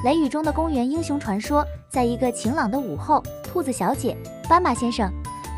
雷雨中的公园英雄传说，在一个晴朗的午后，兔子小姐、斑马先生、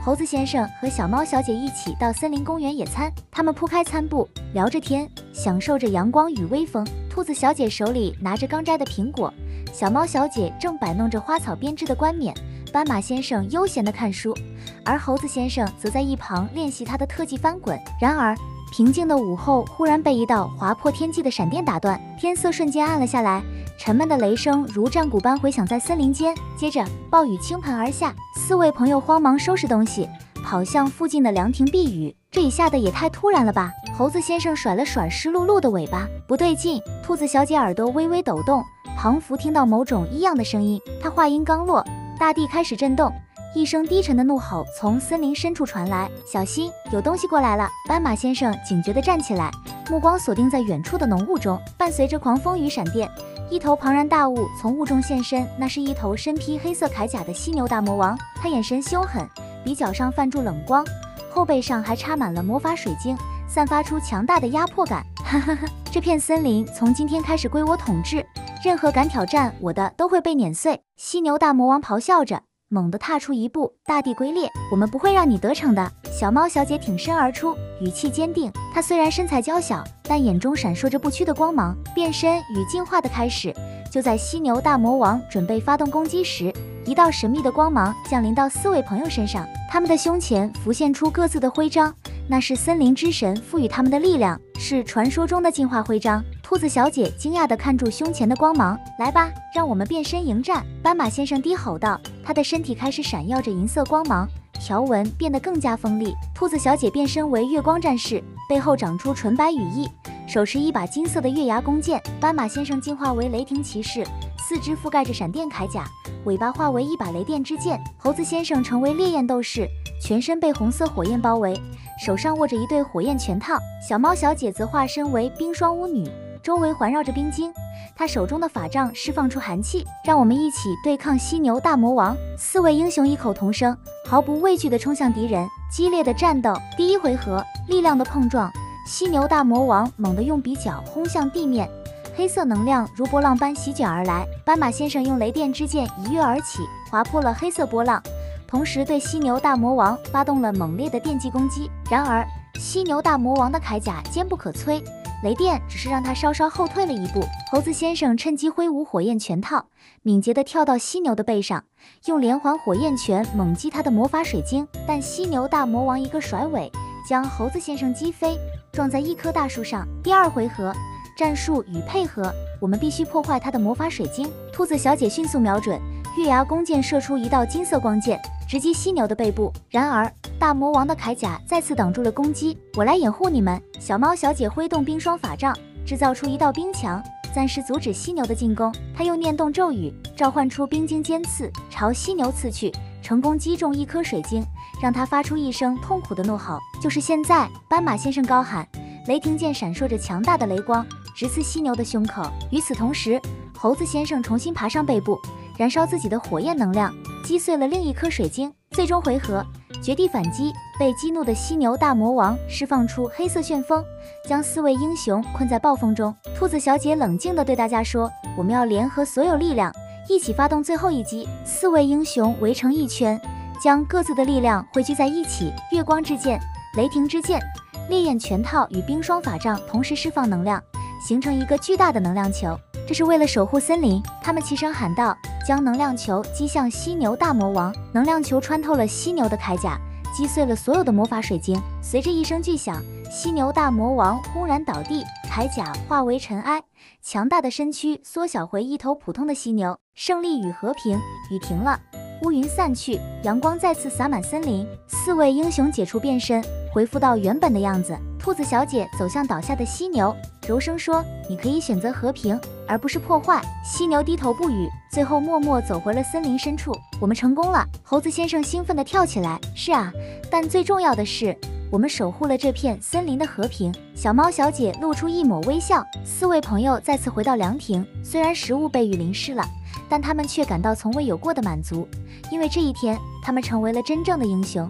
猴子先生和小猫小姐一起到森林公园野餐。他们铺开餐布，聊着天，享受着阳光与微风。兔子小姐手里拿着刚摘的苹果，小猫小姐正摆弄着花草编织的冠冕。斑马先生悠闲地看书，而猴子先生则在一旁练习他的特技翻滚。然而，平静的午后忽然被一道划破天际的闪电打断，天色瞬间暗了下来，沉闷的雷声如战鼓般回响在森林间。接着，暴雨倾盆而下，四位朋友慌忙收拾东西，跑向附近的凉亭避雨。这一下的也太突然了吧！猴子先生甩了甩湿漉漉的尾巴，不对劲。兔子小姐耳朵微微抖动，仿佛听到某种异样的声音。她话音刚落，大地开始震动，一声低沉的怒吼从森林深处传来：“小心，有东西过来了！”斑马先生警觉地站起来，目光锁定在远处的浓雾中，伴随着狂风与闪电，一头庞然大物从雾中现身。那是一头身披黑色铠甲的犀牛大魔王，他眼神凶狠，鼻角上泛住冷光，后背上还插满了魔法水晶，散发出强大的压迫感。哈哈哈！这片森林从今天开始归我统治，任何敢挑战我的都会被碾碎。犀牛大魔王咆哮着，猛地踏出一步，大地龟裂，我们不会让你得逞的。小猫小姐挺身而出，语气坚定。她虽然身材娇小，但眼中闪烁着不屈的光芒。变身与进化的开始，就在犀牛大魔王准备发动攻击时，一道神秘的光芒降临到四位朋友身上，他们的胸前浮现出各自的徽章，那是森林之神赋予他们的力量，是传说中的进化徽章。兔子小姐惊讶地看住胸前的光芒，来吧，让我们变身迎战！斑马先生低吼道，他的身体开始闪耀着银色光芒，条纹变得更加锋利。兔子小姐变身为月光战士，背后长出纯白羽翼，手持一把金色的月牙弓箭。斑马先生进化为雷霆骑士，四肢覆盖着闪电铠甲，尾巴化为一把雷电之剑。猴子先生成为烈焰斗士，全身被红色火焰包围，手上握着一对火焰拳套。小猫小姐则化身为冰霜巫女，周围环绕着冰晶，她手中的法杖释放出寒气。让我们一起对抗犀牛大魔王！四位英雄异口同声，毫不畏惧地冲向敌人。激烈的战斗，第一回合，力量的碰撞，犀牛大魔王猛地用鼻角轰向地面，黑色能量如波浪般席卷而来。斑马先生用雷电之剑一跃而起，划破了黑色波浪，同时对犀牛大魔王发动了猛烈的电击攻击。然而，犀牛大魔王的铠甲坚不可摧，雷电只是让他稍稍后退了一步。猴子先生趁机挥舞火焰拳套，敏捷地跳到犀牛的背上，用连环火焰拳猛击他的魔法水晶。但犀牛大魔王一个甩尾，将猴子先生击飞，撞在一棵大树上。第二回合，战术与配合，我们必须破坏他的魔法水晶。兔子小姐迅速瞄准，月牙弓箭射出一道金色光剑，直击犀牛的背部。然而，大魔王的铠甲再次挡住了攻击。我来掩护你们！小猫小姐挥动冰霜法杖，制造出一道冰墙，暂时阻止犀牛的进攻。她又念动咒语，召唤出冰晶尖刺，朝犀牛刺去，成功击中一颗水晶，让它发出一声痛苦的怒吼。就是现在！斑马先生高喊，雷霆剑闪烁着强大的雷光，直刺犀牛的胸口。与此同时，猴子先生重新爬上背部，燃烧自己的火焰能量，击碎了另一颗水晶。最终回合，绝地反击，被激怒的犀牛大魔王释放出黑色旋风，将四位英雄困在暴风中。兔子小姐冷静地对大家说，我们要联合所有力量，一起发动最后一击。四位英雄围成一圈，将各自的力量汇聚在一起，月光之剑、雷霆之剑、烈焰拳套与冰霜法杖同时释放能量，形成一个巨大的能量球。这是为了守护森林，他们齐声喊道，将能量球击向犀牛大魔王。能量球穿透了犀牛的铠甲，击碎了所有的魔法水晶。随着一声巨响，犀牛大魔王轰然倒地，铠甲化为尘埃，强大的身躯缩小回一头普通的犀牛。胜利与和平，雨停了，乌云散去，阳光再次洒满森林。四位英雄解除变身，恢复到原本的样子。兔子小姐走向倒下的犀牛，柔声说，你可以选择和平，而不是破坏。犀牛低头不语，最后默默走回了森林深处。我们成功了！猴子先生兴奋地跳起来。是啊，但最重要的是，我们守护了这片森林的和平。小猫小姐露出一抹微笑。四位朋友再次回到凉亭，虽然食物被雨淋湿了，但他们却感到从未有过的满足，因为这一天，他们成为了真正的英雄。